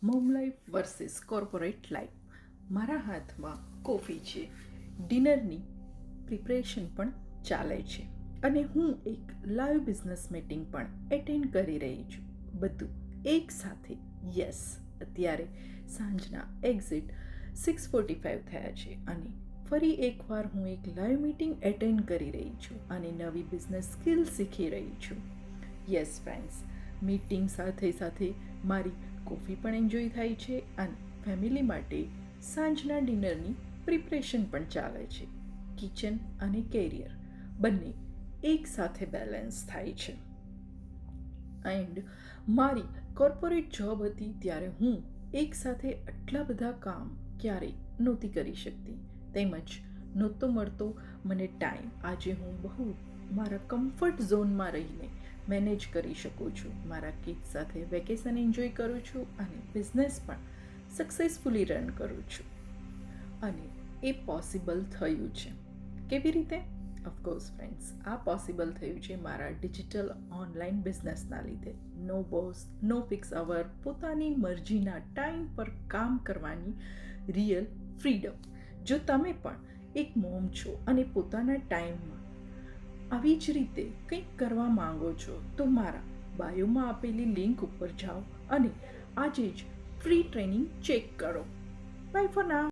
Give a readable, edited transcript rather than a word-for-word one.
Mom life versus corporate life. મારા હાથમાં coffee છે, ડિનરની પ્રિપરેશન પણ ચાલે છે અને હું એક લાઈવ બિઝનેસ મીટિંગ પણ એટેન્ડ કરી રહી છું. બધું એક સાથે. યસ, અત્યારે સાંજના એક્ઝિટ 6:45 થયા છે અને ફરી એકવાર હું એક લાઈવ મીટિંગ એટેન્ડ કરી રહી છું અને નવી બિઝનેસ સ્કિલ શીખી રહી છું. યસ ફ્રેન્ડ્સ, મીટિંગ સાથે સાથે મારી કોફી પણ એન્જોય થાય છે અને ફેમિલી માટે સાંજના ડિનરની પ્રિપરેશન પણ ચાલે છે. કિચન અને કેરિયર બંને એક સાથે બેલેન્સ થાય છે. એન્ડ મારી કોર્પોરેટ જોબ હતી ત્યારે હું એક સાથે આટલા બધા કામ ક્યારેય નહોતી કરી શકતી, તેમજ નહોતો મળતો મને ટાઈમ. આજે હું બહુ મારા કમ્ફર્ટ ઝોનમાં રહીને મેનેજ કરી શકું છું. મારા કિડ્સ સાથે વેકેશન એન્જોય કરું છું અને બિઝનેસ પણ સક્સેસફુલી રન કરું છું. અને એ પોસિબલ થયું છે. કેવી રીતે? ઓફકોર્સ ફ્રેન્ડ્સ, આ પોસિબલ થયું છે મારા ડિજિટલ ઓનલાઈન બિઝનેસના લીધે. નો બોસ, નો ફિક્સ અવર, પોતાની મરજીના ટાઈમ પર કામ કરવાની રિયલ ફ્રીડમ. જો તમે પણ એક મોમ છો અને પોતાના ટાઈમમાં આવી જ રીતે કંઈક કરવા માંગો છો તો મારા બાયોમાં આપેલી લિંક ઉપર જાઓ અને આજે જ ફ્રી ટ્રેનિંગ ચેક કરો. Bye for now.